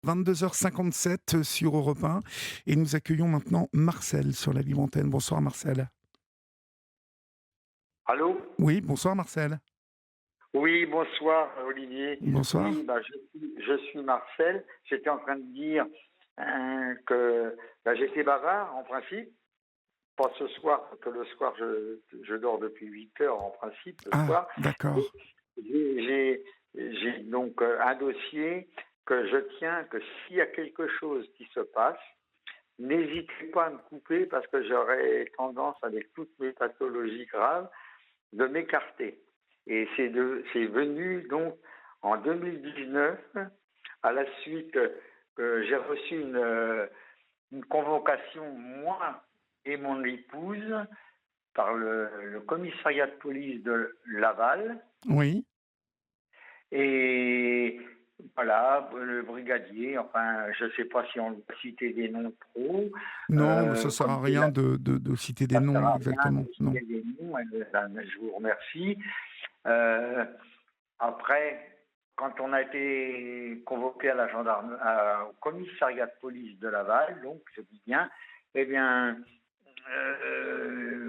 22h57 sur Europe 1 et nous accueillons maintenant Marcel sur la libre antenne. Bonsoir Marcel. Allô? Oui, bonsoir Marcel. Oui, bonsoir Olivier. Bonsoir. Oui, je suis Marcel. J'étais en train de dire que j'étais bavard en principe. Pas ce soir, parce que le soir, je dors depuis 8 heures en principe le Ah, soir. d'accord. J'ai donc un dossier que je tiens, que s'il y a quelque chose qui se passe, n'hésitez pas à me couper parce que j'aurais tendance, avec toutes mes pathologies graves, de m'écarter. Et c'est venu donc en 2019, à la suite que j'ai reçu une convocation, moi et mon épouse, par le commissariat de police de Laval. Oui. Et voilà, le brigadier, enfin, je ne sais pas si on doit citer des noms trop, Non, mais ça sert comme à c'est rien là, de citer des ça ne sert noms à rien exactement. de Non. citer des noms, je vous remercie. Euh, Après, quand on a été convoqué à la au commissariat de police de Laval, donc je dis bien, eh bien,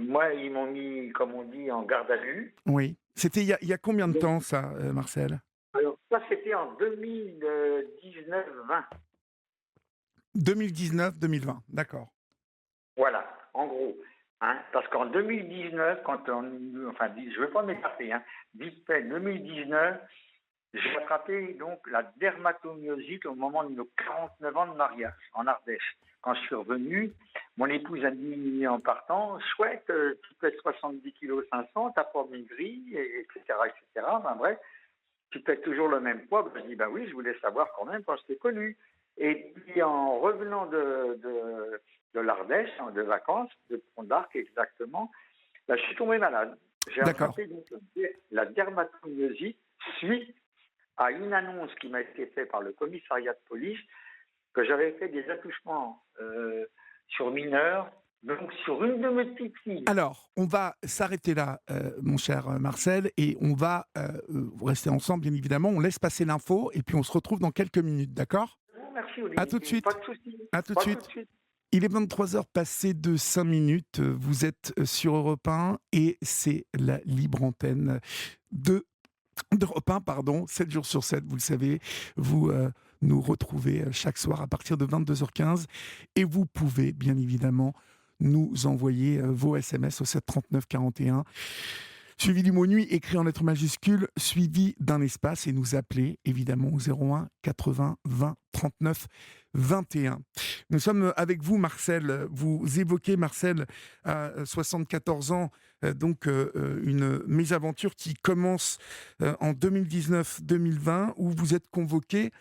moi, ils m'ont mis, comme on dit, en garde à vue. Oui. C'était il y a combien de Donc, temps ça, Marcel? alors, ça, c'était en 2019-20. 2019-2020. D'accord. Voilà, en gros. Hein, parce qu'en 2019, enfin, je ne veux pas m'écarter, hein, vite fait, 2019, j'ai attrapé donc la dermatomyosite au moment de nos 49 ans de mariage en Ardèche. Quand je suis revenu, mon épouse a dit en partant, chouette, tu pèses 70 kg 500, t'as pas maigri, etc., etc. Enfin, bref, tu pèses toujours le même poids. Ben, je dis, bah oui, je voulais savoir quand même quand je t'ai connu. Et puis en revenant de l'Ardèche, hein, de vacances, de Pont d'Arc exactement, ben, je suis tombé malade. J'ai D'accord. attrapé donc la dermatomyosite suite à une annonce qui m'a été faite par le commissariat de police que j'avais fait des attouchements sur mineurs, donc sur une de mes petites filles. Alors, on va s'arrêter là, mon cher Marcel, et on va rester ensemble, bien évidemment. On laisse passer l'info, et puis on se retrouve dans quelques minutes, d'accord? Merci À tout de Olivier, pas suite. de souci, À tout de pas tout de suite. suite. Il est 23h passé de 5 minutes. Vous êtes sur Europe 1 et c'est la libre antenne de d'Europe 1, pardon, 7 jours sur 7, vous le savez. Vous nous retrouvez chaque soir à partir de 22h15 et vous pouvez bien évidemment nous envoyer vos SMS au 7 41 suivi du mot nuit écrit en lettres majuscules, suivi d'un espace et nous appeler évidemment au 01 80 20 39 21. Nous sommes avec vous Marcel, vous évoquez Marcel à 74 ans, une mésaventure qui commence en 2019-2020 où vous êtes convoqué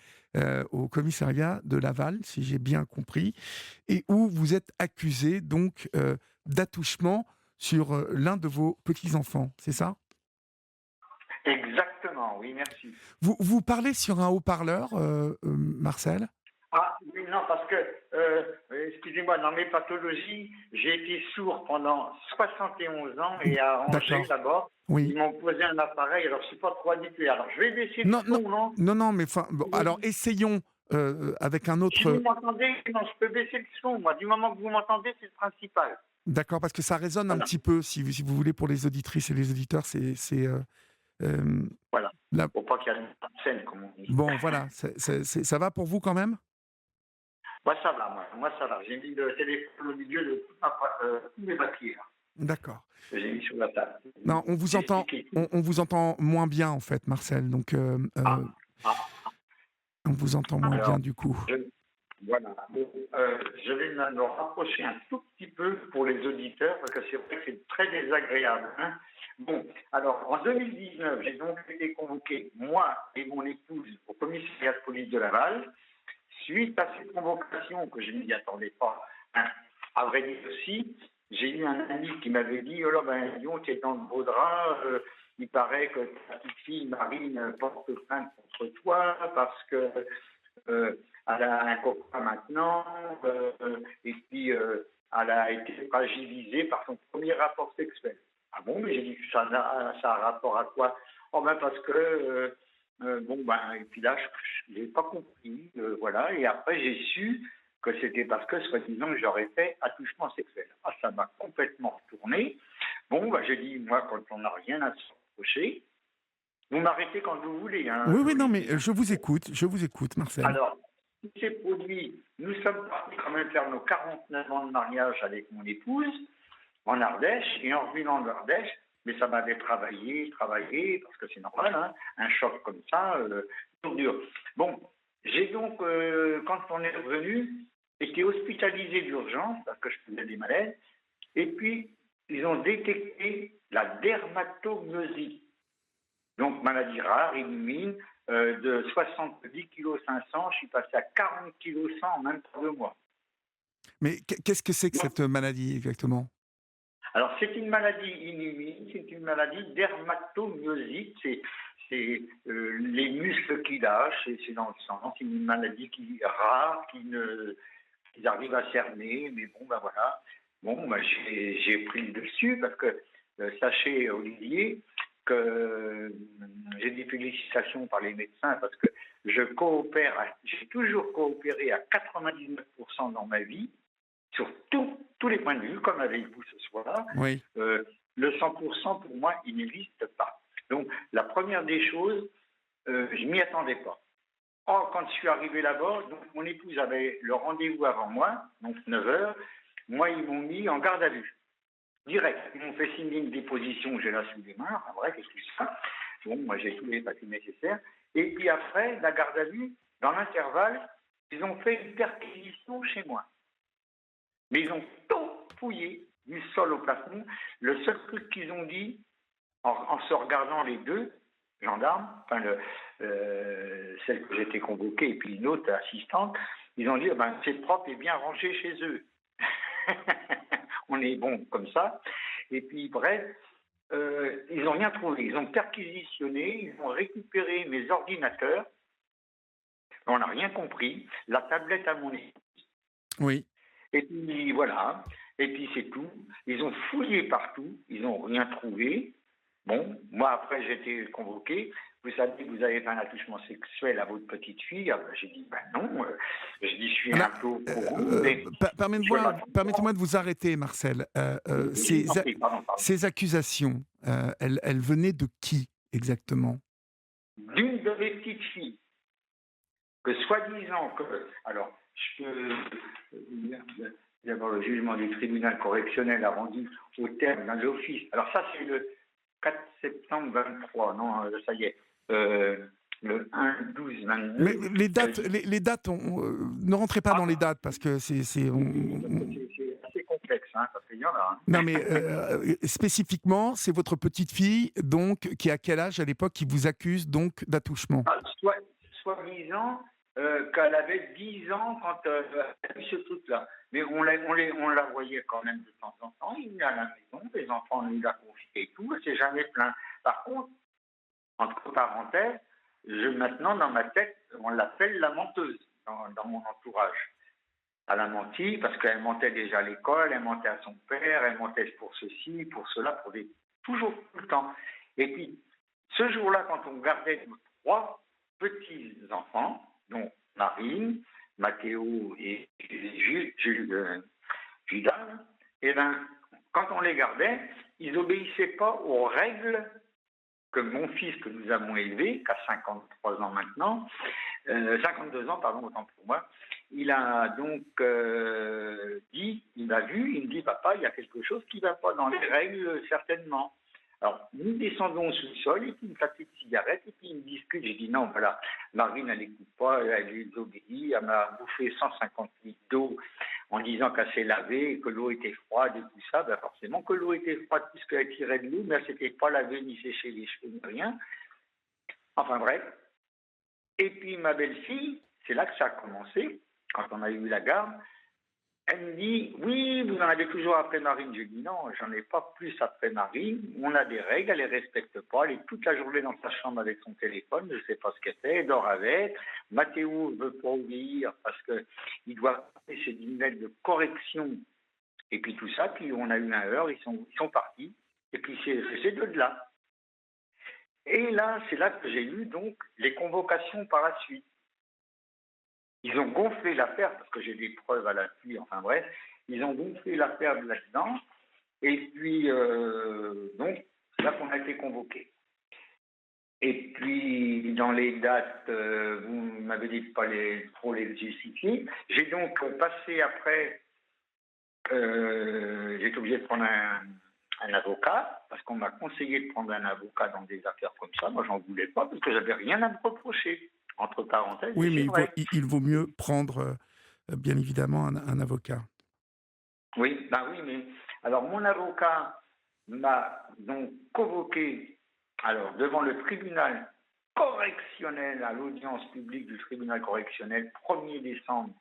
au commissariat de Laval, si j'ai bien compris, et où vous êtes accusé donc d'attouchement sur l'un de vos petits-enfants, c'est ça? Exactement, oui, merci. Vous parlez sur un haut-parleur, Marcel? Ah oui, non, parce que, excusez-moi, dans mes pathologies, j'ai été sourd pendant 71 ans et à Angers, D'accord, là-bas, oui. ils m'ont posé un appareil, alors je ne suis pas trop habitué. Alors, je vais baisser le Non, non, son, non? non, non, mais enfin, bon, alors essayons avec un Si vous autre. m'entendez, non, je peux baisser le son, moi. Du moment que vous m'entendez, c'est le principal. D'accord, parce que ça résonne un Voilà, petit peu, si vous voulez, pour les auditrices et les auditeurs, euh, voilà. là. Faut pas qu'il y ait une scène, comme on dit. Bon, voilà, ça va pour vous quand même? Moi, ça va, moi, ça va. J'ai mis le téléphone au milieu de tous mes papiers, là, D'accord. que j'ai mis sur la table. Non, J'ai expliqué tout. on vous entend moins bien en fait, Marcel. Donc, Ah, ah, on vous entend moins bien alors, du coup. je, voilà. Donc, je vais me rapprocher un tout petit peu pour les auditeurs, parce que c'est vrai que c'est très désagréable. Hein. Bon, alors, en 2019, j'ai donc été convoqué, moi et mon épouse, au commissariat de police de Laval. Suite à cette convocation que je ne m'y attendais pas, hein, à vrai dire aussi, j'ai eu un ami qui m'avait dit: oh là, ben, Lyon, tu es dans le beau drap, il paraît que ta petite fille Marine porte plainte contre toi parce que elle a un copain maintenant, et puis elle a été fragilisée par son premier rapport sexuel. Ah bon, mais j'ai dit: ça a rapport à quoi? Oh ben parce que bon, ben, et puis là, je n'ai pas compris, voilà. Et après, j'ai su que c'était parce que, soi-disant, j'aurais fait attouchement sexuel. Ah, ça m'a complètement retourné. Bon, ben, j'ai dit, moi, quand on n'a rien à se reprocher, vous m'arrêtez quand vous voulez, hein, Oui, oui, non, mais Olivier, hein. je vous écoute, Marcel. Alors, tout s'est produit. Nous sommes partis quand même faire nos 49 ans de mariage avec mon épouse en Ardèche, et en revenant d'Ardèche, mais ça m'avait travaillé, parce que c'est normal, hein, un choc comme ça, dur. Bon, j'ai donc, quand on est revenu, été hospitalisé d'urgence, parce que je faisais des malaises, et puis ils ont détecté la dermatomyosite, donc maladie rare, inhumine, de 70 kg 500, je suis passé à 40 kg 100 en même pas 2 mois. Mais qu'est-ce que c'est que cette maladie exactement? Alors, c'est une maladie inhumine, c'est une maladie dermatomyosite, c'est les muscles qui lâchent, c'est dans le sang, c'est une maladie qui est rare, qu'ils arrivent à cerner, mais bon, ben voilà. Bon, ben j'ai pris le dessus parce que, sachez, Olivier, que j'ai des félicitations par les médecins parce que j'ai toujours coopéré à 99% dans ma vie, sur tous les points de vue, comme avec vous ce soir. Oui. Le 100% pour moi, il n'existe pas. Donc, la première des choses, je m'y attendais pas. Or, quand je suis arrivé là-bas, donc mon épouse avait le rendez-vous avant moi, donc 9 heures. Moi, ils m'ont mis en garde à vue. Direct. Ils m'ont fait signer une déposition, j'ai là sous les mains, enfin bref, et tout ça. Bon, moi, j'ai tous les papiers nécessaires. Et puis après, la garde à vue, dans l'intervalle, ils ont fait une perquisition chez moi. Mais ils ont tout fouillé, du sol au plafond. Le seul truc qu'ils ont dit, en se regardant les deux gendarmes, enfin celle que j'étais convoquée et puis une autre assistante, ils ont dit ben, c'est propre et bien rangé chez eux. On est bon comme ça. Et puis bref, ils n'ont rien trouvé. Ils ont perquisitionné, ils ont récupéré mes ordinateurs. On n'a rien compris. La tablette à mon épouse. Oui. Et puis voilà, et puis c'est tout. Ils ont fouillé partout, ils n'ont rien trouvé. Bon, moi après j'ai été convoqué. Vous savez que vous avez fait un attouchement sexuel à votre petite fille. Ah ben, j'ai dit ben non. J'ai dit je suis un peu au courant. Mais Permettez-moi de vous arrêter, Marcel. pardon. Ces accusations, elles venaient de qui exactement? D'une de mes petites filles, que soi-disant que. Alors, je peux vous dire, d'abord le jugement du tribunal correctionnel a rendu au terme d'un office. Alors ça, c'est le 4 septembre 23, non, ça y est, le 1-12-22. Mais les dates, ne rentrez pas dans les dates parce que c'est assez complexe, hein, parce qu'il y en a. Hein. Non, mais spécifiquement, c'est votre petite fille, donc, qui a quel âge à l'époque, qui vous accuse donc d'attouchement? Soi-disant qu'elle avait 10 ans quand elle a eu ce truc-là. Mais on la voyait quand même de temps en temps. Il est à la maison, les enfants nous la confié et tout, elle s'est jamais plaint. Par contre, entre parenthèses, maintenant, dans ma tête, on l'appelle la menteuse dans mon entourage. Elle a menti parce qu'elle mentait déjà à l'école, elle mentait à son père, elle mentait pour ceci, pour cela, toujours tout le temps. Et puis, ce jour-là, quand on gardait nos 3 petits-enfants, dont Marine, Mathéo et Judas, et ben, quand on les gardait, ils n'obéissaient pas aux règles que mon fils, que nous avons élevé, qui a 53 ans maintenant, 52 ans, pardon, autant pour moi, il a donc dit, il m'a vu, il me dit, papa, il y a quelque chose qui ne va pas dans les règles, certainement. Alors, nous descendons au sous-sol, et puis il me fait une cigarette, et puis il me discute. J'ai dit, non, voilà, Marine, elle n'écoute pas, elle est obéie, elle m'a bouffé 150 litres d'eau en disant qu'elle s'est lavée, que l'eau était froide et tout ça. Ben forcément que l'eau était froide puisqu'elle tirait de l'eau, mais elle ne s'était pas lavée ni séché les cheveux, ni rien. Enfin bref. Et puis ma belle-fille, c'est là que ça a commencé, quand on a eu la garde. Elle me dit, oui, vous en avez toujours après Marine. Je dis, non, j'en ai pas plus après Marine. On a des règles, elle les respecte pas. Elle est toute la journée dans sa chambre avec son téléphone, je ne sais pas ce qu'elle fait, elle dort avec. Mathéo ne veut pas obéir parce qu'il doit faire ses emails de correction. Et puis tout ça, puis on a eu un heure, ils sont partis. Et puis c'est de là. Et là, c'est là que j'ai eu donc les convocations par la suite. Ils ont gonflé l'affaire, parce que j'ai des preuves à l'appui, enfin bref, ils ont gonflé l'affaire de là-dedans, et puis donc, c'est là qu'on a été convoqués. Et puis, dans les dates, vous m'avez dit de pas trop les justifier. J'ai donc passé après, j'ai été obligé de prendre un avocat, parce qu'on m'a conseillé de prendre un avocat dans des affaires comme ça. Moi, j'en voulais pas, parce que j'avais rien à me reprocher. Entre parenthèses, Oui, et mais c'est vrai. il vaut mieux prendre, bien évidemment, un avocat. Oui, ben oui, mais alors mon avocat m'a donc convoqué alors devant le tribunal correctionnel à l'audience publique du tribunal correctionnel 1er décembre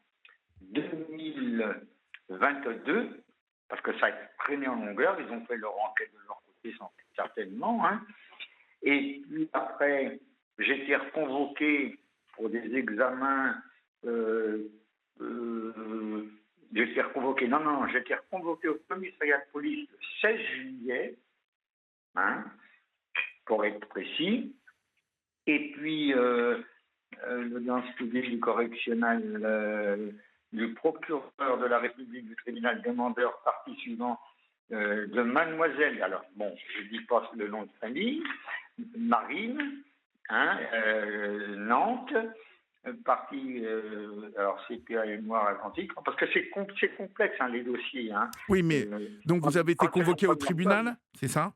2022, parce que ça a traîné en longueur, ils ont fait leur enquête de leur côté certainement, hein. Et puis après, j'ai été reconvoqué pour des examens. euh, euh, j'ai été reconvoqué. Non, j'ai été reconvoqué au commissariat de police le 16 juillet, hein, pour être précis. Et puis, l'audience publique du correctionnel, du procureur de la République du tribunal demandeur, partie suivant, de mademoiselle, alors bon, je ne dis pas le nom de famille, Marine, hein, Nantes, partie, alors CPA et Noire Atlantique, parce que c'est complexe, hein, les dossiers. Hein. Oui, mais donc vous avez été Quand c'est un convoqué au premier cas, tribunal, c'est ça?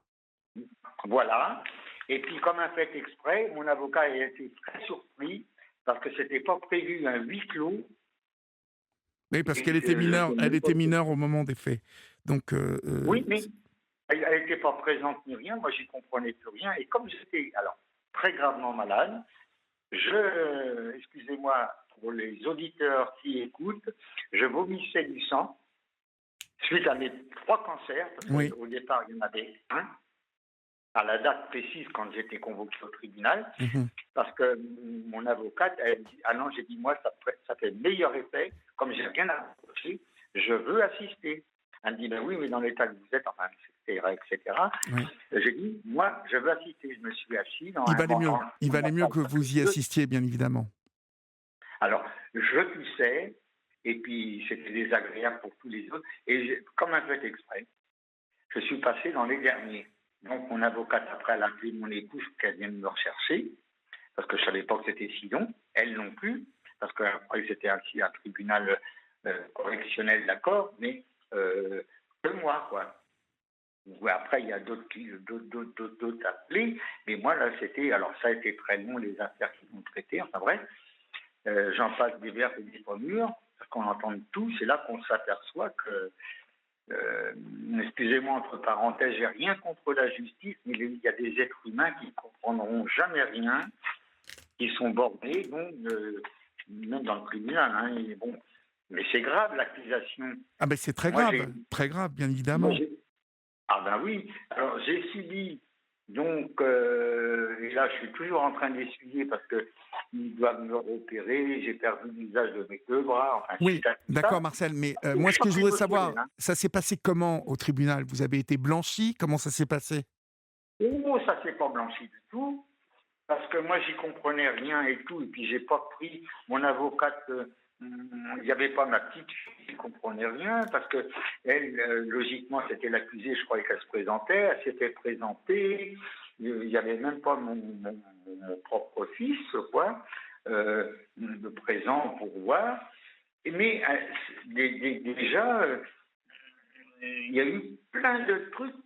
voilà. Et puis, comme un fait exprès, mon avocat a été très surpris parce que c'était pas prévu un huis clos. Oui, parce qu'elle Et, était mineure, elle était pas... mineure au moment des faits. Donc, Oui, mais elle n'était pas présente ni rien. Moi, j'y comprenais plus rien. Et comme j'étais alors très gravement malade, excusez-moi pour les auditeurs qui écoutent, je vomissais du sang suite à mes 3 cancers, parce oui. qu'au départ, il y en avait un, à la date précise quand j'étais convoqué au tribunal, parce que mon avocate, elle dit, ah non, j'ai dit, moi, ça fait meilleur effet, comme j'ai rien à reprocher, je veux assister. Elle me dit, ben oui, mais dans l'état que vous êtes, enfin, etc. Oui. J'ai dit, moi, je veux assister. Je me suis assis dans Il valait mieux que vous y assistiez, bien évidemment. Alors, je toussais, et puis c'était désagréable pour tous les autres, et comme un fait exprès, je suis passé dans les derniers. Donc, mon avocate, après, elle a appelé mon épouse pour qu'elle vienne me rechercher, parce que je savais pas que c'était si long. Elle non plus, parce qu'après, c'était aussi un tribunal correctionnel, d'accord, mais que moi, quoi. Après, il y a d'autres appelés, mais moi, là, c'était... Alors, ça a été très long, les affaires qu'ils ont traitées, enfin bref. J'en passe des verbes et des pommures, parce qu'on entend tout, c'est là qu'on s'aperçoit que... excusez-moi, entre parenthèses, j'ai rien contre la justice, mais il y a des êtres humains qui ne comprendront jamais rien, qui sont bornés, donc, même dans le tribunal. Hein, et bon. Mais c'est grave, l'accusation. Ah ben c'est très grave, bien évidemment. Ah ben oui, alors j'ai subi, donc, et là je suis toujours en train d'essuyer parce qu'ils doivent me repérer, j'ai perdu l'usage de mes 2 bras, enfin oui, d'accord ça. Marcel, mais moi ce que je voudrais savoir, ça s'est passé comment au tribunal? Vous avez été blanchi? Comment ça s'est passé? Oh, ça s'est pas blanchi du tout, parce que moi j'y comprenais rien et tout, et puis j'ai pas pris mon avocate, il n'y avait pas ma petite fille qui comprenait rien, parce que elle, logiquement, c'était l'accusée, je croyais qu'elle se présentait, elle s'était présentée, il n'y avait même pas mon propre fils, quoi, de présent pour voir. Mais déjà, il y a eu plein de trucs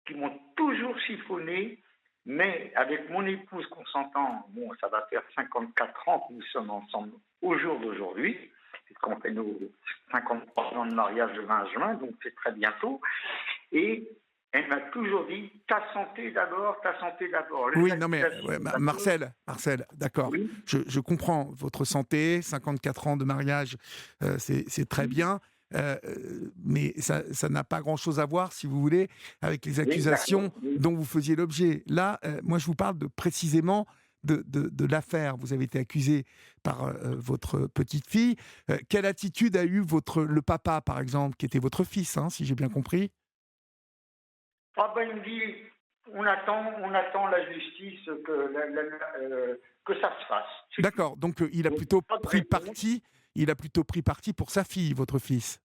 qui m'ont toujours chiffonné, mais avec mon épouse qu'on s'entend, bon, ça va faire 54 ans que nous sommes ensemble au jour d'aujourd'hui, puisqu'on fait nos 53 ans de mariage le 20 juin, donc c'est très bientôt, et elle m'a toujours dit « ta santé d'abord, ta santé d'abord ». Oui, non mais Marcel, d'accord, oui. je comprends votre santé, 54 ans de mariage, c'est très bien. Mais ça n'a pas grand-chose à voir, si vous voulez, avec les accusations dont vous faisiez l'objet. Là, moi, je vous parle précisément de l'affaire. Vous avez été accusé par votre petite fille. Quelle attitude a eu le papa, par exemple, qui était votre fils, hein, si j'ai bien compris? Ah ben, il me dit, on attend la justice que ça se fasse. D'accord, donc il a Donc, plutôt pas de pris réponse. parti. Il a plutôt pris parti pour sa fille, votre fils.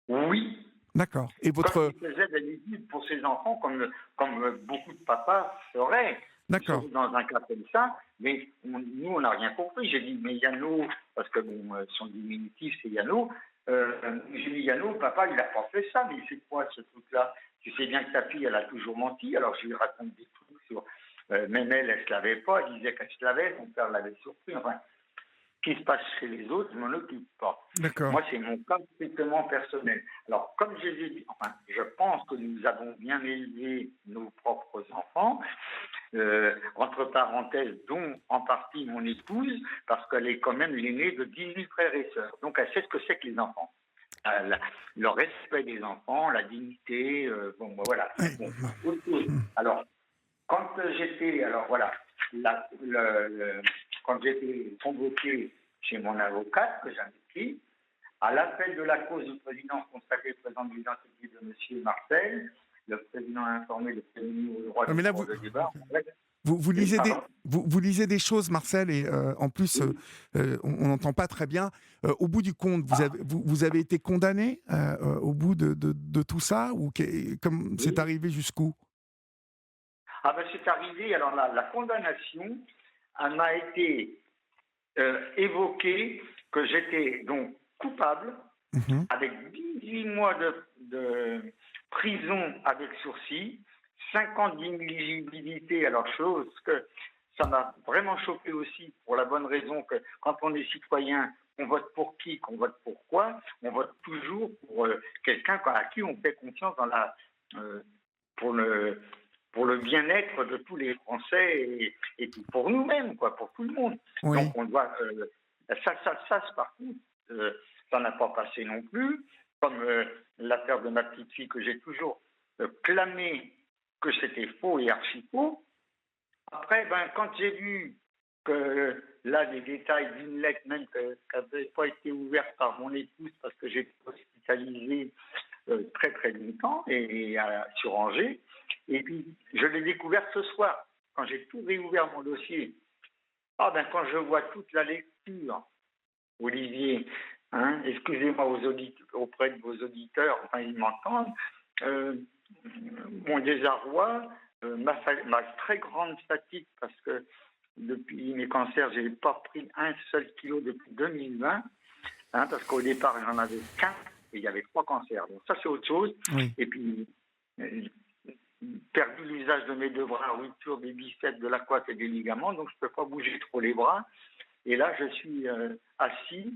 Oui, D'accord. Et comme votre. il faisait d'habitude pour ses enfants, comme beaucoup de papas feraient, D'accord. dans un cas comme ça, mais nous, on n'a rien compris. J'ai dit, mais Yano, parce que son diminutif, c'est Yano, j'ai dit, Yano, papa, il n'a pas fait ça, mais c'est quoi ce truc-là? Tu sais bien que ta fille, elle a toujours menti, alors je lui raconte des trucs sur... même elle ne se lavait pas, elle disait qu'elle se lavait, son père l'avait surpris, enfin... Ce qui se passe chez les autres, je m'en occupe pas. D'accord. Moi, c'est mon cas strictement personnel. Alors, comme je l'ai dit, enfin, je pense que nous avons bien élevé nos propres enfants, entre parenthèses, dont en partie mon épouse, parce qu'elle est quand même l'aînée de 18 frères et sœurs. Donc, elle sait ce que c'est que les enfants. Le respect des enfants, la dignité, voilà. Bon, autre chose. Alors, quand j'étais, alors voilà, quand j'étais convoqué chez mon avocate, que j'avais pris, à l'appel de la cause du président consacré présent de l'identité de M. Marcel, le président a informé le prévenu au droit Non, de mais là, droit de débat. En fait, vous oui, lisez des, pardon. vous lisez des choses, Marcel, et en plus, Oui. on n'entend pas très bien. Au bout du compte, Ah, vous avez été condamné au bout de tout ça, ou comme c'est oui. arrivé jusqu'où? Ah ben c'est arrivé, alors la condamnation, elle m'a été évoquée que j'étais donc coupable Mhm. avec 18 mois de prison avec sursis, 5 ans d'inéligibilité. Alors, chose que ça m'a vraiment choqué aussi, pour la bonne raison que quand on est citoyen, on vote pour qui, qu'on vote pour quoi, on vote toujours pour quelqu'un à qui on fait confiance euh, pour le, pour le bien-être de tous les Français et puis pour nous-mêmes, pour tout le monde. Donc, Oui, on doit... ça, par contre, ça n'a pas passé non plus, comme l'affaire de ma petite fille que j'ai toujours clamé que c'était faux et archi faux. Après, quand j'ai vu que là, les détails d'une lettre même qui n'avait pas été ouverte par mon épouse parce que j'étais hospitalisé très très longtemps et sur Angers, et puis je l'ai découvert ce soir quand j'ai tout réouvert mon dossier. Ah quand je vois toute la lecture, Olivier, hein, excusez-moi auprès de vos auditeurs, enfin ils m'entendent, euh, mon désarroi, ma très grande fatigue, parce que depuis mes cancers, je n'ai pas pris un seul kilo depuis 2020, hein, parce qu'au départ, j'en avais qu'un et il y avait 3 cancers. Donc ça, c'est autre chose. oui. Et puis, euh, perdu l'usage de mes 2 bras, rupture des biceps, de la coiffe et des ligaments, donc je ne peux pas bouger trop les bras. Et là, je suis assis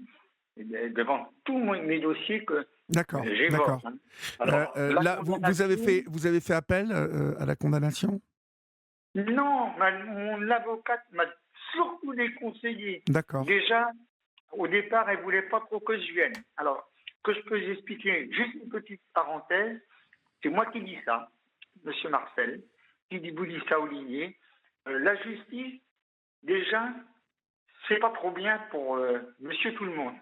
devant tous mes dossiers que D'accord, j'évoque. d'accord. Hein. Alors, la Là, condamnation, vous avez fait appel à la condamnation? non, mon avocate m'a surtout déconseillé. D'accord. Déjà, au départ, elle ne voulait pas trop que je vienne. Alors, que je peux vous expliquer, juste une petite parenthèse, c'est moi qui dis ça, Monsieur Marcel, vous dites ça, Olivier. La justice, déjà, c'est pas trop bien pour Monsieur Tout le Monde.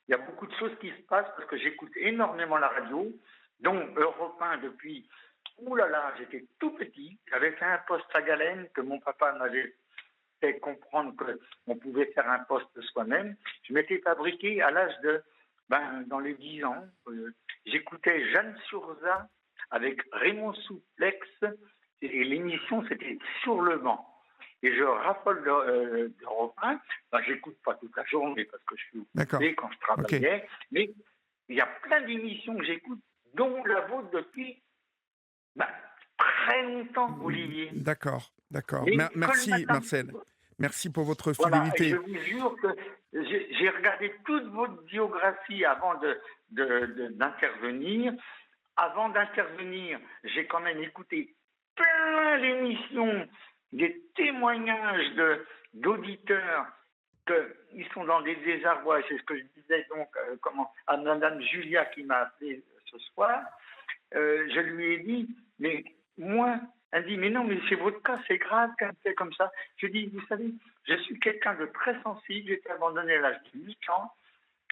Il y a beaucoup de choses qui se passent parce que j'écoute énormément la radio, dont Europe 1 depuis, ouh là là, j'étais tout petit. J'avais fait un poste à Galène que mon papa m'avait fait comprendre qu'on pouvait faire un poste soi-même. Je m'étais fabriqué à l'âge de, dans les 10 ans. J'écoutais Jeanne Surza avec Raymond Souplex et l'émission c'était Sur le vent. Et je raffole d'Europe 1. J'écoute pas toute la journée parce que je suis D'accord. occupé quand je Ok. travaillais, mais il y a plein d'émissions que j'écoute, dont la vôtre depuis ben, très longtemps, Olivier. D'accord, d'accord. Mais que le Merci, matin, Marcel. Merci pour votre voilà, et je fidélité. vous jure que j'ai regardé toute votre biographie avant d'intervenir. Avant d'intervenir, j'ai quand même écouté plein d'émissions, des témoignages d'auditeurs qu'ils sont dans des désarrois. C'est ce que je disais donc à Madame Julia qui m'a appelé ce soir. Je lui ai dit, mais moi, elle dit, mais non, mais c'est votre cas, c'est grave quand c'est comme ça. Je dis, vous savez, je suis quelqu'un de très sensible, j'ai été abandonné à l'âge de 8 ans,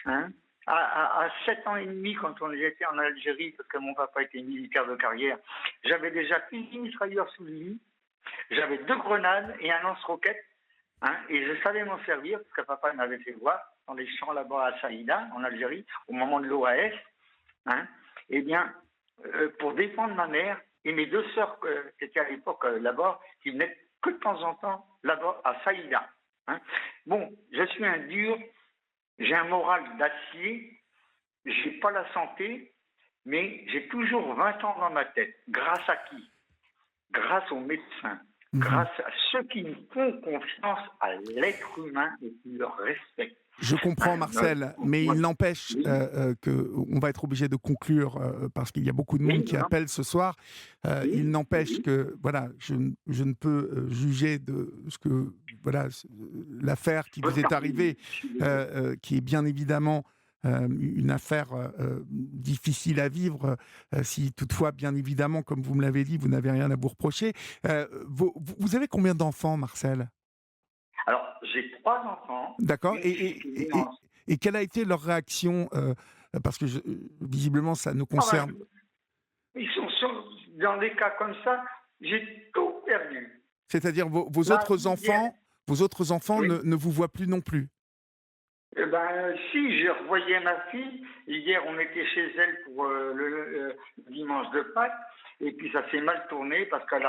hein, À 7 ans et demi, quand on était en Algérie, parce que mon papa était militaire de carrière, j'avais déjà 10 mitrailleurs sous le lit, j'avais 2 grenades et un lance-roquettes, hein, et je savais m'en servir, parce que papa m'avait fait voir dans les champs là-bas à Saïda, en Algérie, au moment de l'OAS, hein, eh bien, pour défendre ma mère et mes 2 sœurs qui étaient à l'époque là-bas, qui venaient que de temps en temps là-bas à Saïda. Hein. Bon, je suis un dur, j'ai un moral d'acier, j'ai pas la santé, mais j'ai toujours 20 ans dans ma tête. Grâce à qui? Grâce aux médecins, Mhm. grâce à ceux qui me font confiance à l'être humain et qui le respectent. Je comprends, Hein, Marcel, mais moi, il n'empêche oui, qu'on va être obligé de conclure parce qu'il y a beaucoup de monde oui, qui hein, appelle ce soir. Il oui, n'empêche oui, que voilà, je ne peux juger de ce que voilà l'affaire qui vous votre est partie, arrivée, je suis désolé. qui est bien évidemment une affaire difficile à vivre. Si toutefois, bien évidemment, comme vous me l'avez dit, vous n'avez rien à vous reprocher. Vous avez combien d'enfants, Marcel? Alors, j'ai 3 enfants, D'accord. une fille qui est née en... Et quelle a été leur réaction parce que visiblement, ça nous Ah ben, concerne. ils sont dans des cas comme ça, j'ai tout perdu. C'est-à-dire Là, hier, vos autres enfants oui. ne vous voient plus non plus. Eh ben, si, j'ai revoyé ma fille. Hier, on était chez elle pour le dimanche de Pâques. Et puis, ça s'est mal tourné parce elle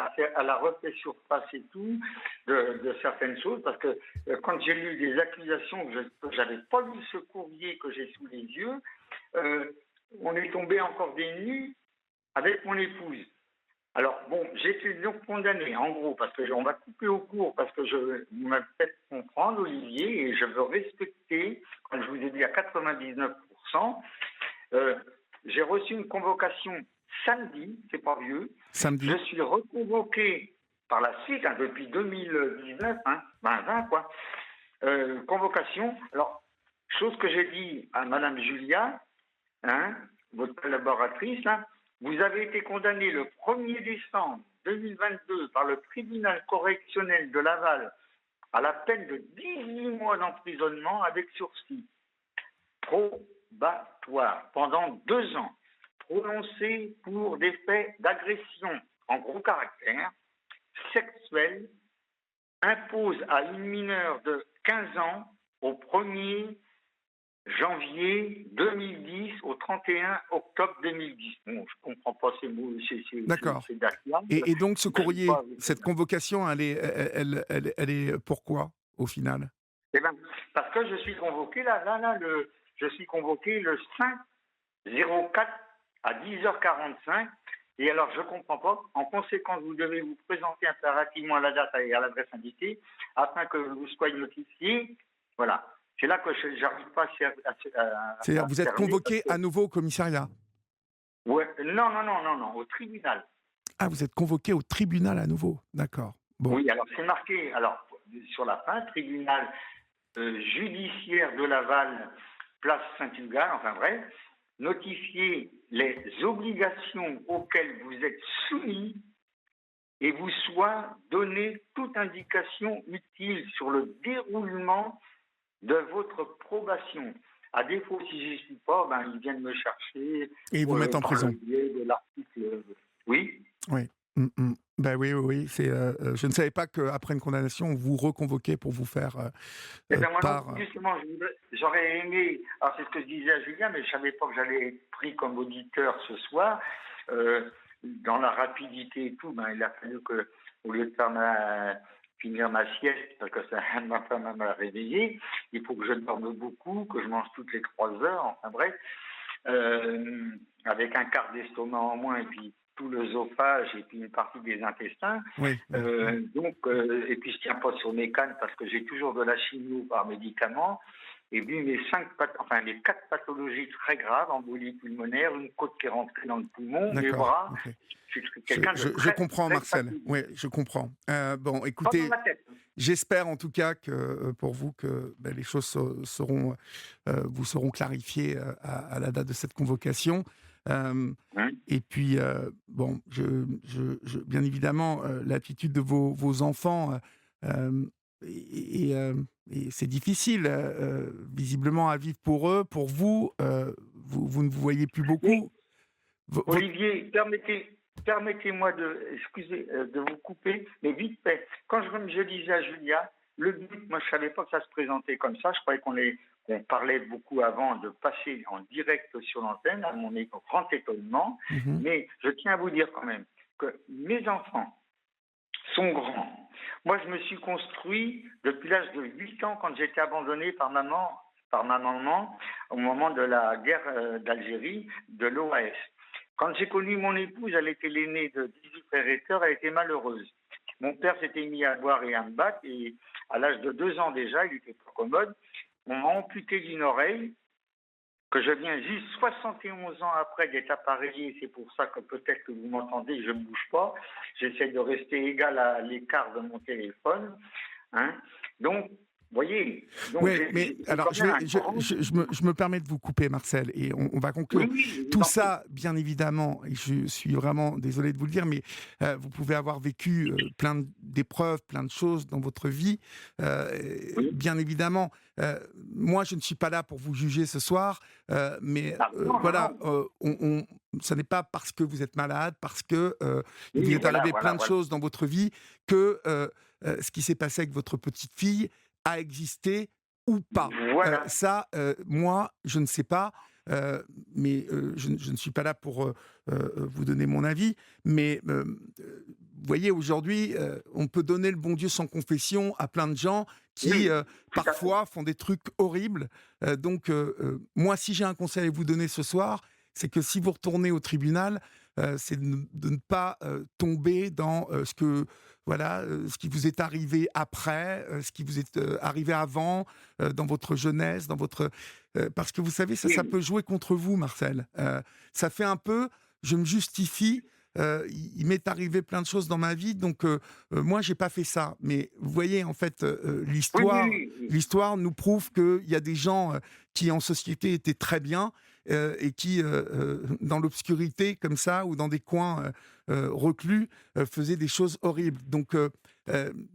a refait surface et tout de certaines choses. Parce que quand j'ai lu des accusations, que j'avais pas lu ce courrier que j'ai sous les yeux, euh, on est tombé encore des nues avec mon épouse. Alors, bon, j'ai été donc condamné, en gros, parce que on va couper au cours, parce que vous m'avez fait comprendre, Olivier, et je veux respecter, comme je vous ai dit, à 99%. Euh, j'ai reçu une convocation samedi, c'est pas vieux. Je Samedi. suis reconvoqué par la suite, hein, depuis 2019, hein, 2020, quoi. Convocation. Alors, chose que j'ai dit à Madame Julia, hein, votre collaboratrice, là, vous avez été condamné le 1er décembre 2022 par le tribunal correctionnel de Laval à la peine de 18 mois d'emprisonnement avec sursis, probatoire, pendant 2 ans, prononcé pour des faits d'agression en gros caractère, sexuelle, impose à une mineure de 15 ans au 1er janvier 2010 au 31 octobre 2010. Bon, je ne comprends pas ces mots, D'accord. ces dates-là. Et donc ce Je ne suis pas courrier, avec cette convocation, elle est pourquoi au final? Eh ben, parce que je suis convoqué je suis convoqué le 5-04 à 10h45. Et alors, je ne comprends pas. En conséquence, vous devez vous présenter impérativement à la date et à l'adresse indiquée afin que vous soyez notifié. Voilà. C'est là que je n'arrive pas C'est-à-dire à vous êtes cerner. convoqué à nouveau au commissariat? Ouais, non, non, non, non, non, au tribunal. Ah, vous êtes convoqué au tribunal à nouveau. D'accord. Bon. Oui, alors c'est marqué, alors sur la fin, tribunal judiciaire de Laval, place Saint-Tugal, enfin bref, notifier les obligations auxquelles vous êtes soumis et vous soit donné toute indication utile sur le déroulement de votre probation. À défaut, si je n'y suis pas, ben, ils viennent me chercher Et ils vous mettent en par le prison? biais de l'article. Oui. Oui. Ben oui, oui, oui. Je ne savais pas qu'après une condamnation, on vous reconvoquait pour vous faire Eh bien, moi non part. plus, justement, j'aurais aimé, alors c'est ce que je disais à Julien, mais je ne savais pas que j'allais être pris comme auditeur ce soir. Dans la rapidité et tout, ben, il a fallu que, au lieu de finir ma sieste, parce que ça ma femme m'a réveillé, il faut que je dorme beaucoup, que je mange toutes les 3 heures, enfin bref, avec un quart d'estomac en moins, et puis tout l'œsophage et puis une partie des intestins. Oui, oui, oui. Et puis je tiens pas sur mes cannes parce que j'ai toujours de la chimio par médicament. Et puis les 4 pathologies très graves, embolie pulmonaire, une côte qui est rentrée dans le poumon, mes D'accord. bras. Ok. Je suis quelqu'un de Je très, comprends, très Marcel. fatigué. Oui, je comprends. Bon, Pas dans écoutez, ma tête. j'espère en tout cas que pour vous que les choses vous seront clarifiées à la date de cette convocation. Hein. Et puis, bon, bien évidemment, l'attitude de vos enfants et c'est difficile, visiblement, à vivre pour eux. Pour vous, vous ne vous voyez plus Mais beaucoup. Votre Olivier, permettez-moi de vous couper, mais vite fait. Quand je disais à Julia, le but, moi je savais pas que ça se présentait comme ça. Je croyais qu'on parlait beaucoup avant de passer en direct sur l'antenne, à mon grand étonnement. mmh Mais je tiens à vous dire quand même que mes enfants sont grands. Moi, je me suis construit depuis l'âge de 8 ans quand j'étais abandonné par ma maman, au moment de la guerre d'Algérie, de l'OAS. Quand j'ai connu mon épouse, elle était l'aînée de 18 frères et sœurs, elle était malheureuse. Mon père s'était mis à boire et à me battre, et à l'âge de 2 ans déjà, il était pas commode. On m'a amputé d'une oreille, que je viens juste 71 ans après d'être appareillé. C'est pour ça que peut-être que vous m'entendez, je ne bouge pas. J'essaie de rester égal à l'écart de mon téléphone. Hein. Donc, vous voyez, donc Oui, mais j'ai alors quand même un grand... je me permets de vous couper, Marcel, et on va Oui, conclure. oui, je vous Tout en prie. ça, bien évidemment, et je suis vraiment désolé de vous le dire, mais vous pouvez avoir vécu d'épreuves, plein de choses dans votre vie. Oui. Bien évidemment, moi, je ne suis pas là pour vous juger ce soir, mais Ah, non, non, voilà, non. ce n'est pas parce que vous êtes malade, parce que il vous Oui, est voilà, arrivé voilà, plein de voilà. choses dans votre vie, que ce qui s'est passé avec votre petite fille a existé ou pas. Voilà. Ça, moi, je ne sais pas, mais je ne suis pas là pour vous donner mon avis. Mais vous voyez, aujourd'hui, on peut donner le bon Dieu sans confession à plein de gens qui, Oui, tout à fait. parfois, font des trucs horribles. Donc, moi, si j'ai un conseil à vous donner ce soir, c'est que si vous retournez au tribunal, c'est de ne pas tomber dans ce que voilà, ce qui vous est arrivé après, ce qui vous est arrivé avant, dans votre jeunesse, dans votre parce que vous savez, ça Oui, peut jouer contre vous, Marcel. Ça fait un peu, je me justifie. Il m'est arrivé plein de choses dans ma vie, donc moi j'ai pas fait ça. Mais vous voyez, en fait, oui, l'histoire, oui, oui. l'histoire nous prouve qu'il y a des gens qui en société étaient très bien et qui, dans l'obscurité comme ça ou dans des coins reclus, faisaient des choses horribles. Donc,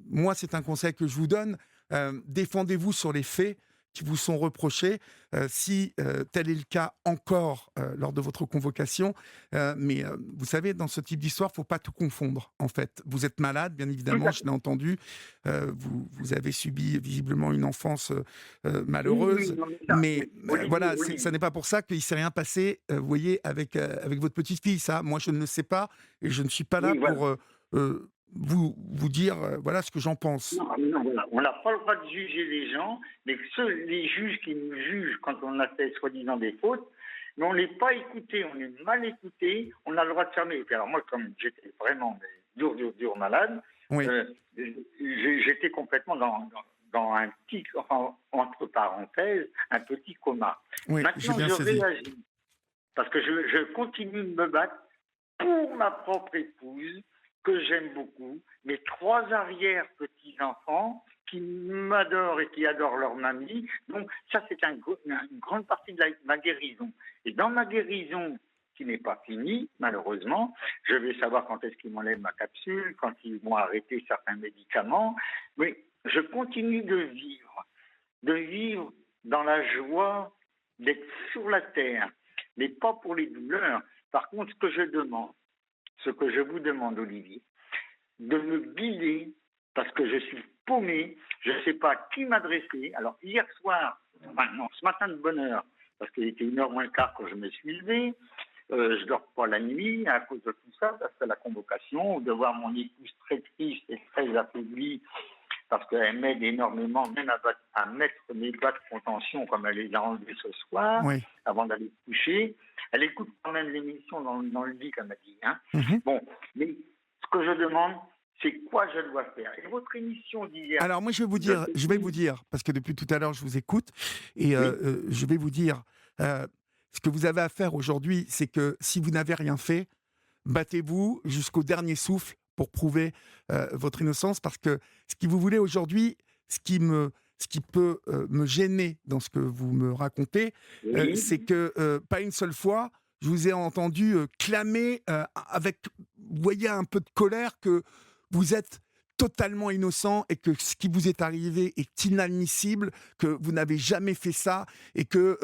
moi, c'est un conseil que je vous donne. Défendez-vous sur les faits qui vous sont reprochés, si tel est le cas encore lors de votre convocation. Mais vous savez, dans ce type d'histoire, il ne faut pas tout confondre, en fait. Vous êtes malade, bien Tout évidemment, à je fait. l'ai entendu. Vous avez subi visiblement une enfance Oui, oui, malheureuse. non, mais ça, Mais mais Olivier, voilà, ça n'est Olivier. pas pour ça qu'il ne s'est rien passé, vous voyez, avec votre petite fille. Ça, moi, je ne le sais pas. Et je ne suis pas là Oui, voilà. pour vous dire voilà ce que j'en pense. Non, non, voilà. On n'a pas le droit de juger les gens, mais les juges qui nous jugent quand on a fait soi-disant des fautes, mais on n'est pas écouté, on est mal écouté, on a le droit de fermer. Et puis alors moi, comme j'étais vraiment dur malade, Oui, euh, j'étais complètement dans un petit, enfin, entre parenthèses, un petit coma. oui, j'ai Maintenant, bien je saisi. réagis parce que je continue de me battre pour ma propre épouse, que j'aime beaucoup, mes 3 arrière-petits-enfants qui m'adorent et qui adorent leur mamie. Donc ça, c'est une grande partie de ma guérison. Et dans ma guérison, qui n'est pas finie, malheureusement, je vais savoir quand est-ce qu'ils m'enlèvent ma capsule, quand ils vont arrêter certains médicaments, mais je continue de vivre dans la joie d'être sur la terre, mais pas pour les douleurs. Par contre, ce que je vous demande, Olivier, de me guider, parce que je suis paumé, je ne sais pas à qui m'adresser. Alors, hier soir, enfin non, ce matin de bonne heure, parce qu'il était 1h moins le quart quand je me suis levé, je dors pas la nuit à cause de tout ça, parce que la convocation, de voir mon épouse très triste et très affaiblie, parce qu'elle m'aide énormément, même à mettre mes bas de contention, comme elle les a enlevés ce soir, Oui. avant d'aller se coucher. Elle écoute quand même l'émission dans le lit, comme elle dit. Hein. Mhm. Bon, mais ce que je demande, c'est quoi je dois faire. Et votre émission d'hier, Alors moi, de je vais vous dire, parce que depuis tout à l'heure, je vous écoute, et oui, je vais vous dire, ce que vous avez à faire aujourd'hui, c'est que si vous n'avez rien fait, battez-vous jusqu'au dernier souffle pour prouver votre innocence, parce que ce qui vous voulez aujourd'hui, ce qui me, ce qui peut me gêner dans ce que vous me racontez, oui, c'est que pas une seule fois, je vous ai entendu clamer avec, vous voyez, un peu de colère que vous êtes totalement innocent et que ce qui vous est arrivé est inadmissible, que vous n'avez jamais fait ça et que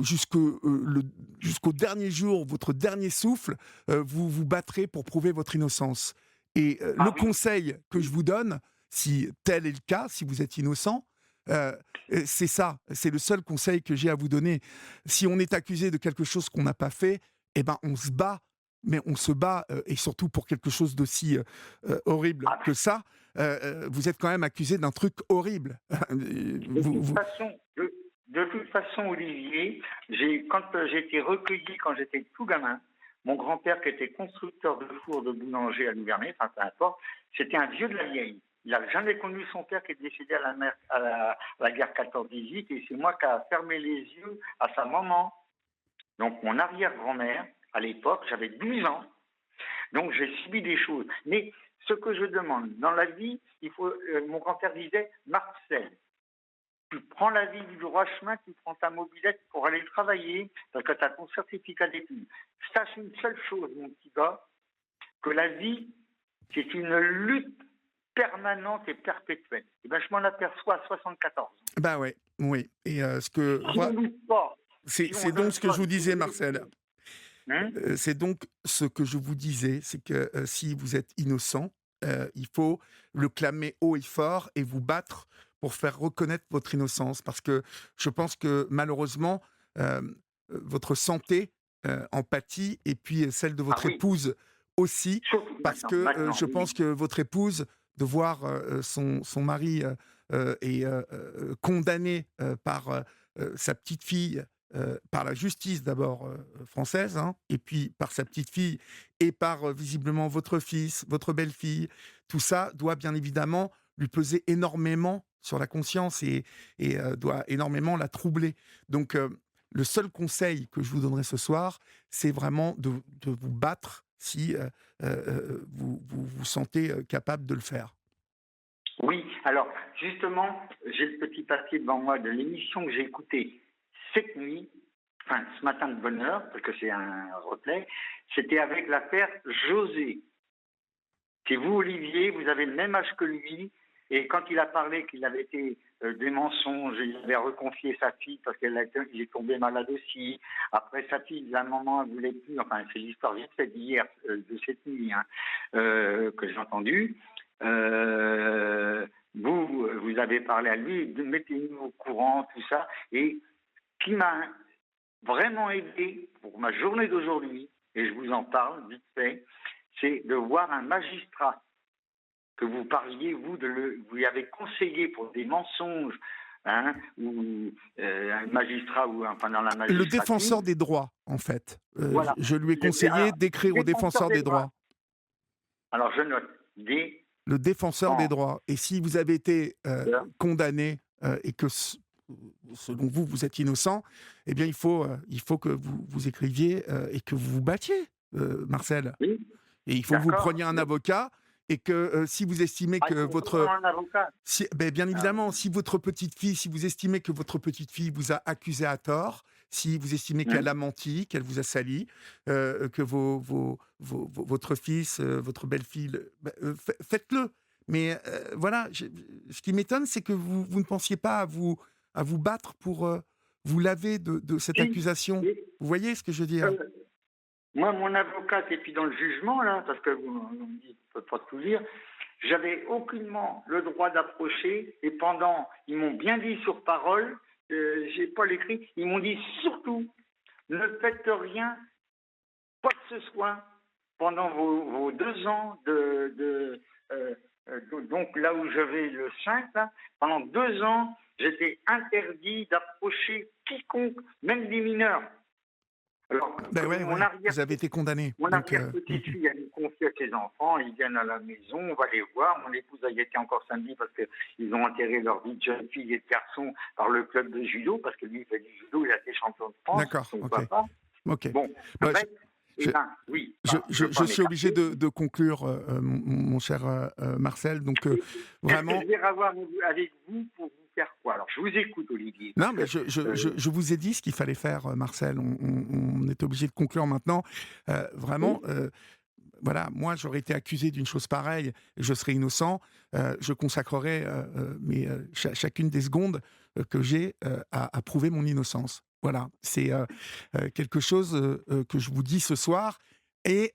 jusqu'au dernier jour, votre dernier souffle, vous vous battrez pour prouver votre innocence. Et le Ah oui, conseil que je vous donne, si tel est le cas, si vous êtes innocent, euh, c'est ça, c'est le seul conseil que j'ai à vous donner. Si on est accusé de quelque chose qu'on n'a pas fait, eh ben on se bat, mais on se bat, et surtout pour quelque chose d'aussi horrible ah, que ça. Vous êtes quand même accusé d'un truc horrible. de toute façon, de toute façon, Olivier, quand j'ai été recueilli quand j'étais tout gamin, mon grand-père qui était constructeur de fours de boulanger à Louverné, enfin peu importe, c'était un vieux de la vieille. Il n'a jamais connu son père qui est décédé à la guerre 14-18 et c'est moi qui a fermé les yeux à sa maman. Donc mon arrière-grand-mère, à l'époque, j'avais 12 ans, donc j'ai subi des choses. Mais ce que je demande, dans la vie, mon grand-père disait, Marcel, tu prends la vie du droit chemin, tu prends ta mobilette pour aller travailler, parce que tu as ton certificat d'études. Sache une seule chose, mon petit gars, que la vie, c'est une lutte permanente et perpétuelle. Et ben, je m'en aperçois à 74 ans. Bah ouais, oui. Et Si on ne lutte pas, si on c'est donne donc ce que pas, je vous disais, Marcel. hein. C'est donc ce que je vous disais, c'est que si vous êtes innocent, il faut le clamer haut et fort et vous battre pour faire reconnaître votre innocence. Parce que je pense que malheureusement, euh, votre santé en pâtit et puis celle de Ah votre oui, épouse aussi. surtout Parce maintenant, que je oui. pense que votre épouse, de voir son mari est condamné par sa petite fille, par la justice d'abord française, hein, et puis par sa petite fille et par visiblement votre fils, votre belle-fille. Tout ça doit bien évidemment lui peser énormément sur la conscience et doit énormément la troubler. Donc le seul conseil que je vous donnerai ce soir, c'est vraiment de vous battre si vous vous sentez capable de le faire. Oui, alors justement, j'ai le petit papier devant moi de l'émission que j'ai écoutée cette nuit, enfin ce matin de bonne heure, parce que c'est un replay, c'était avec l'affaire José. C'est vous, Olivier, vous avez le même âge que lui, et quand il a parlé qu'il avait été des mensonges, il avait reconfié sa fille parce qu'il est tombé malade aussi. Après, sa fille, la maman, elle voulait plus, enfin c'est l'histoire vite faite d'hier, de cette nuit, hein, que j'ai entendue. Vous avez parlé à lui, mettez-nous au courant, tout ça. Et ce qui m'a vraiment aidé pour ma journée d'aujourd'hui, et je vous en parle vite fait, c'est de voir un magistrat que vous parliez, vous lui avez conseillé pour des mensonges, hein, ou un magistrat, ou enfin dans la Le magistrature. défenseur des droits, en fait. Voilà. Je lui ai conseillé Alors, d'écrire au défenseur des droits. Alors je note des Le défenseur des droits. Et si vous avez été condamné et que, selon vous, vous êtes innocent, eh bien, il faut que vous écriviez et que vous vous battiez, Marcel. Oui. Et il faut que vous preniez un avocat et que si vous estimez que votre... un avocat. Bien évidemment, si votre petite fille, si vous estimez que votre petite fille vous a accusé à tort, si vous estimez qu'elle a menti, qu'elle vous a sali, que votre fils, votre belle-fille, faites-le. Mais voilà, ce qui m'étonne, c'est que vous ne pensiez pas à vous battre pour vous laver de cette accusation. Oui. Vous voyez ce que je veux dire? Moi, mon avocate, et puis dans le jugement, là, parce que vous me dites, je ne peux pas tout lire, j'avais aucunement le droit d'approcher, et ils m'ont bien dit sur parole, j'ai pas l'écrit, ils m'ont dit surtout, ne faites rien, quoi que ce soit, pendant vos 2 ans donc là où j'avais le 5, là, pendant 2 ans, j'étais interdit d'approcher quiconque, même des mineurs. Alors, vous avez été condamné. Mon arrière-petite-fille, elle nous confie à ses enfants, ils viennent à la maison, on va les voir. Mon épouse a y été encore samedi parce qu'ils ont enterré leur vie de jeune fille et de garçon par le club de judo, parce que lui, il fait du judo, il a été champion de France. D'accord, son ok. papa. Ok. Bon, je suis obligé de conclure, mon cher Marcel. Donc, vraiment. Je vais avoir avec vous pour vous faire quoi? Alors, je vous écoute, Olivier. Non, mais je vous ai dit ce qu'il fallait faire, Marcel. On est obligé de conclure maintenant. Vraiment, voilà, moi, j'aurais été accusé d'une chose pareille, et je serais innocent, je consacrerais chacune des secondes que j'ai à prouver mon innocence. Voilà, c'est quelque chose que je vous dis ce soir. Et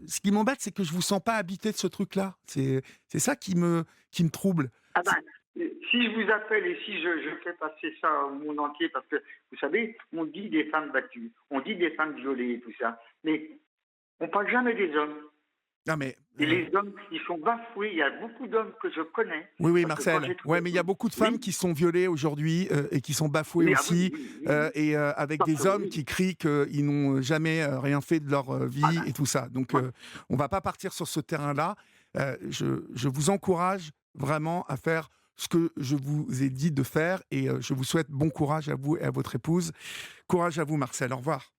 ce qui m'embête, c'est que je vous sens pas habité de ce truc-là. C'est ça qui me trouble. Ah C'est- ben, si je vous appelle et si je fais passer ça au monde entier, parce que, vous savez, on dit des femmes battues, on dit des femmes violées et tout ça, mais on parle jamais des hommes. Non mais Et les hommes, ils sont bafoués. Il y a beaucoup d'hommes que je connais, oui, oui, parce que quand Marcel. j'ai Ouais, trouvé... mais il y a beaucoup de femmes Oui, qui sont violées aujourd'hui et qui sont bafouées oui, ah oui, aussi, oui, oui, oui. et avec Ça, des hommes oui. qui crient qu'ils n'ont jamais rien fait de leur vie Voilà. et tout ça. Donc, Voilà. on va pas partir sur ce terrain-là. Je vous encourage vraiment à faire ce que je vous ai dit de faire, et je vous souhaite bon courage à vous et à votre épouse. Courage à vous, Marcel. Au revoir.